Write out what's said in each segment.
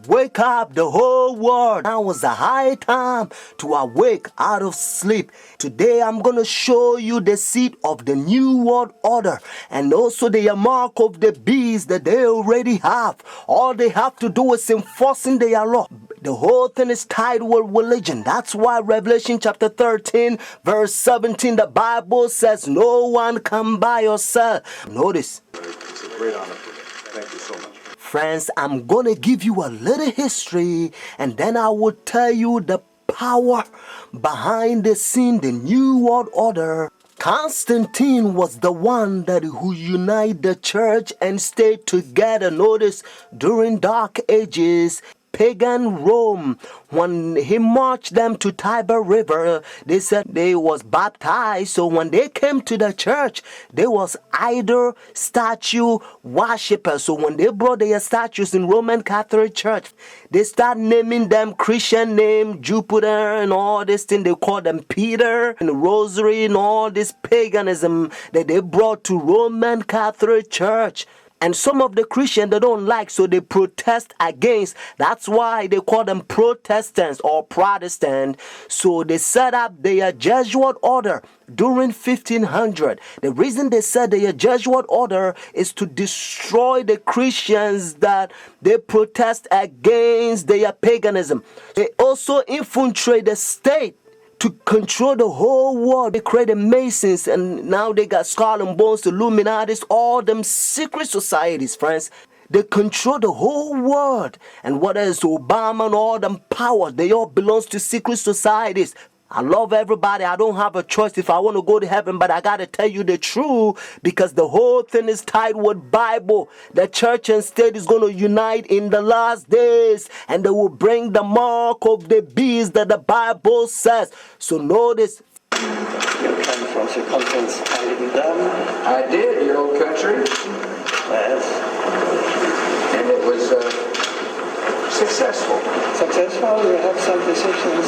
Wake up the whole world. Now was the high time to awake out of sleep. Today I'm going to show you the seed of the new world order and also the mark of the beast that they already have. All they have to do is enforcing their law. The whole thing is tied with religion. That's why Revelation chapter 13 verse 17 the Bible says no one can buy or sell. Notice. It's a great honor for me. Thank you so much. Friends, I'm going to give you a little history and then I will tell you the power behind the scene, the New World Order. Constantine was the one who united the church and stayed together. Notice, during Dark Ages, pagan Rome, when he marched them to Tiber River, they said they was baptized. So when they came to the church, they was idol statue worshippers. So when they brought their statues in Roman Catholic Church, they start naming them Christian name, Jupiter and all this thing. They call them Peter and Rosary and all this paganism that they brought to Roman Catholic Church. And some of the Christians they don't like, so they protest against. That's why they call them Protestants or Protestant. So they set up their Jesuit order during 1500. The reason they said their Jesuit order is to destroy the Christians that they protest against their paganism. They also infiltrate the state to control the whole world. They created Masons and now they got Skull and Bones, Illuminatis, all them secret societies, friends. They control the whole world. And what else? Obama and all them power, they all belongs to secret societies. I love everybody. I don't have a choice if I want to go to heaven, but I got to tell you the truth because the whole thing is tied with Bible. The church and state is going to unite in the last days and they will bring the mark of the beast that the Bible says. So notice. You came from circumference I did, your old country. Yes. And it was successful. Successful? You have some decisions.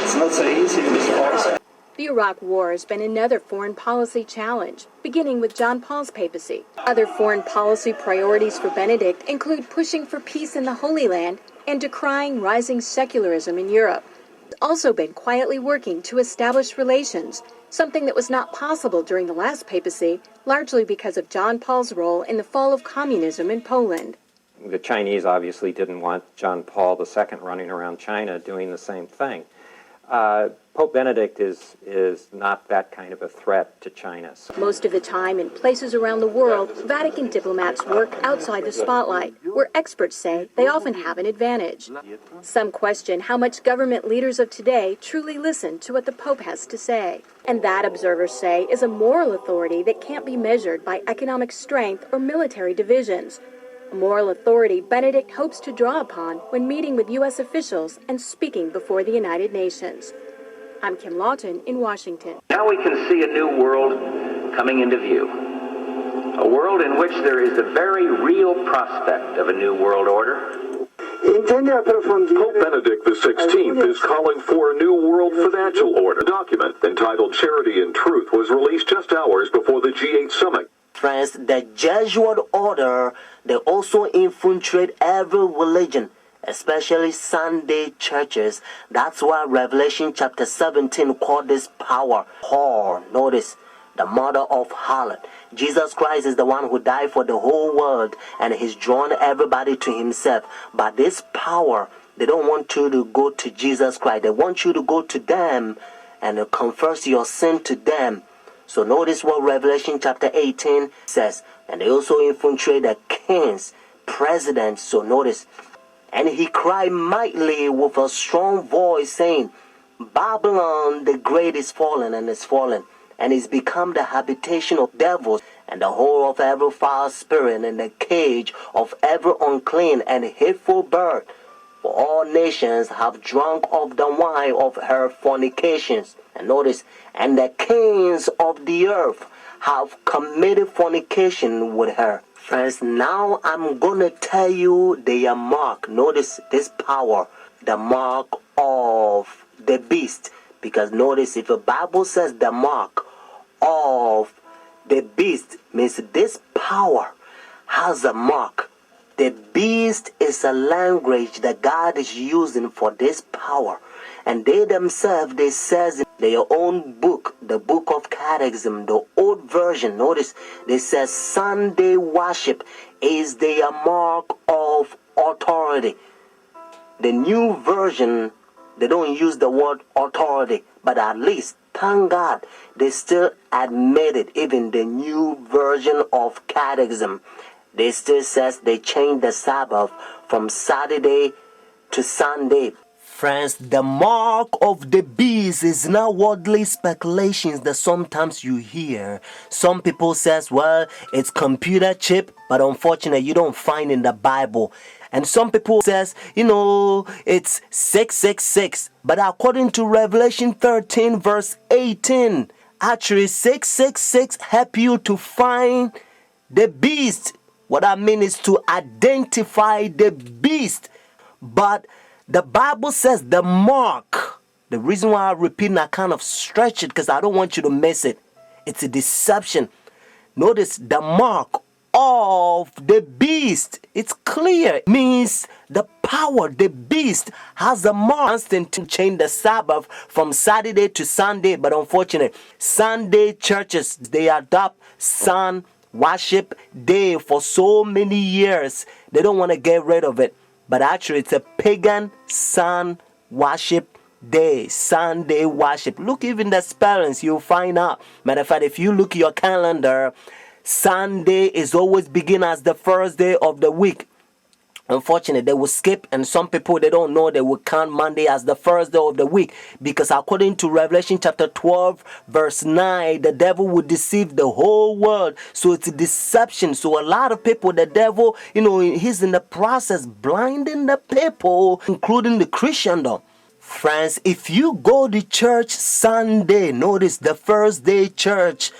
It's not so easy, Mr. Morrison. The Iraq War has been another foreign policy challenge, beginning with John Paul's papacy. Other foreign policy priorities for Benedict include pushing for peace in the Holy Land and decrying rising secularism in Europe. He's also been quietly working to establish relations, something that was not possible during the last papacy, largely because of John Paul's role in the fall of communism in Poland. The Chinese obviously didn't want John Paul II running around China doing the same thing. Pope Benedict is not that kind of a threat to China. Most of the time, in places around the world, Vatican diplomats work outside the spotlight, where experts say they often have an advantage. Some question how much government leaders of today truly listen to what the Pope has to say. And that, observers say, is a moral authority that can't be measured by economic strength or military divisions. A moral authority Benedict hopes to draw upon when meeting with U.S. officials and speaking before the United Nations. I'm Kim Lawton in Washington. Now we can see a new world coming into view. A world in which there is the very real prospect of a new world order. Pope Benedict XVI is calling for a new world financial order. A document entitled Charity and Truth was released just hours before the G8 summit. Friends, the Jesuit order, they also infiltrate every religion, especially Sunday churches. That's why Revelation chapter 17 called this power whore. Notice, the mother of harlot. Jesus Christ is the one who died for the whole world and he's drawn everybody to himself. But this power, they don't want you to go to Jesus Christ. They want you to go to them and confess your sin to them. So notice what Revelation chapter 18 says. And they also infiltrate the kings, presidents. So notice. And he cried mightily with a strong voice, saying, Babylon the great is fallen and is fallen, and is become the habitation of devils, and the hole of every foul spirit, and the cage of every unclean and hateful bird. For all nations have drunk of the wine of her fornications. And notice, and the kings of the earth have committed fornication with her. Friends, now I'm going to tell you their mark. Notice this power, the mark of the beast. Because notice, if the Bible says the mark of the beast, means this power has a mark. The beast is a language that God is using for this power. And they themselves, they says in their own book, the book of Catechism, the old version, notice, they says Sunday worship is their mark of authority. The new version, they don't use the word authority, but at least, thank God, they still admit it. Even the new version of Catechism, they still says they changed the Sabbath from Saturday to Sunday. Friends, the mark of the beast is not worldly speculations that sometimes you hear. Some people says, well, it's computer chip, but unfortunately you don't find in the Bible. And some people says, it's 666. But according to Revelation 13 verse 18, actually 666 help you to find the beast. What I mean is to identify the beast. But the Bible says the mark. The reason why I repeat and I kind of stretch it because I don't want you to miss it. It's a deception. Notice the mark of the beast. It's clear. It means the power, the beast has a mark to change the Sabbath from Saturday to Sunday. But unfortunately, Sunday churches, they adopt Sun worship day for so many years. They don't want to get rid of it. But actually, it's a pagan sun worship day, Sunday worship. Look, even the spellings, you'll find out. Matter of fact, if you look at your calendar, Sunday is always begin as the first day of the week. Unfortunately, they will skip, and some people, they don't know, they will count Monday as the first day of the week, because according to Revelation chapter 12 verse 9, the devil will deceive the whole world. So it's a deception. So a lot of people, the devil, he's in the process blinding the people, including the Christendom. Friends, if you go to church Sunday, notice the first day church,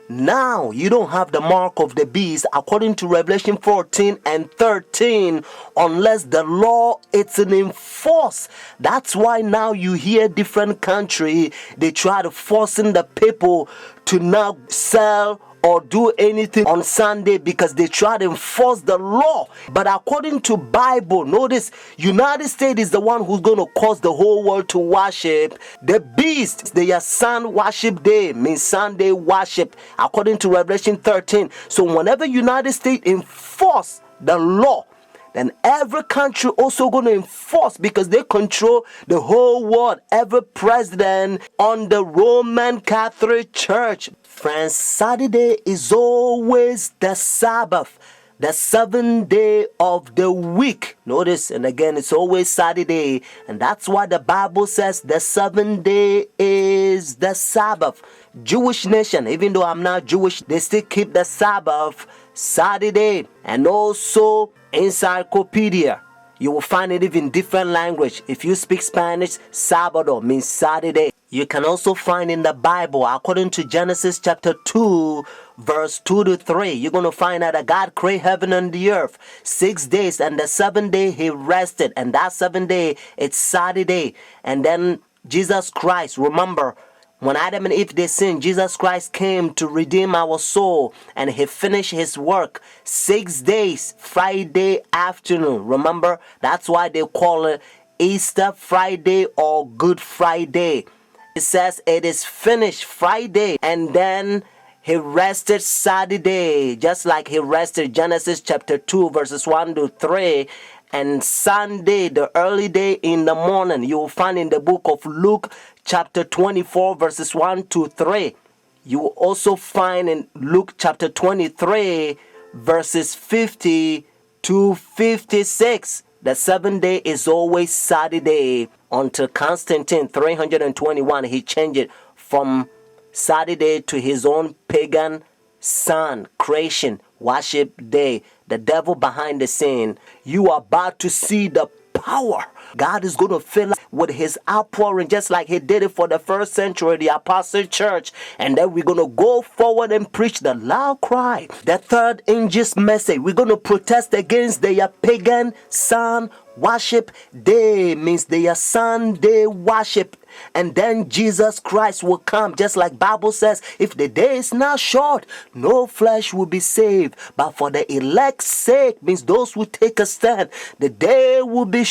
now you don't have the mark of the beast according to Revelation 14 and 13 unless the law is enforced. That's why now you hear different country, they try to forcing the people to not sell or do anything on Sunday because they try to enforce the law. But according to Bible, notice United States is the one who's going to cause the whole world to worship the beast. Their sun worship day means Sunday worship according to Revelation 13. So whenever United States enforce the law, then every country also going to enforce because they control the whole world. Every president on the Roman Catholic Church. Friends, Saturday is always the Sabbath, the seventh day of the week. Notice, and again, it's always Saturday. And that's why the Bible says the seventh day is the Sabbath. Jewish nation, even though I'm not Jewish, they still keep the Sabbath Saturday. And also encyclopedia, you will find it even different language. If you speak Spanish, Sábado means Saturday. You can also find in the Bible, according to Genesis chapter 2, verse 2 to 3, you're going to find out that God created heaven and the earth 6 days, and the seventh day he rested, and that seventh day, it's Saturday. And then Jesus Christ, remember, when Adam and Eve, they sinned, Jesus Christ came to redeem our soul, and he finished his work 6 days, Friday afternoon. Remember, that's why they call it Easter Friday or Good Friday. It says it is finished Friday, and then he rested Saturday, just like he rested Genesis chapter 2 verses 1 to 3. And Sunday, the early day in the morning, you will find in the book of Luke chapter 24 verses 1 to 3. You will also find in Luke chapter 23 verses 50 to 56. The seventh day is always Saturday until Constantine 321. He changed it from Saturday to his own pagan sun creation worship day. The devil behind the scene. You are about to see the power God is going to fill us with his outpouring, just like he did it for the first century, the apostle church. And then we're going to go forward and preach the loud cry. The third angel's message, we're going to protest against their pagan sun worship day, means their Sunday worship. And then Jesus Christ will come, just like Bible says, if the day is not short, no flesh will be saved. But for the elect's sake, means those who take a stand, the day will be short.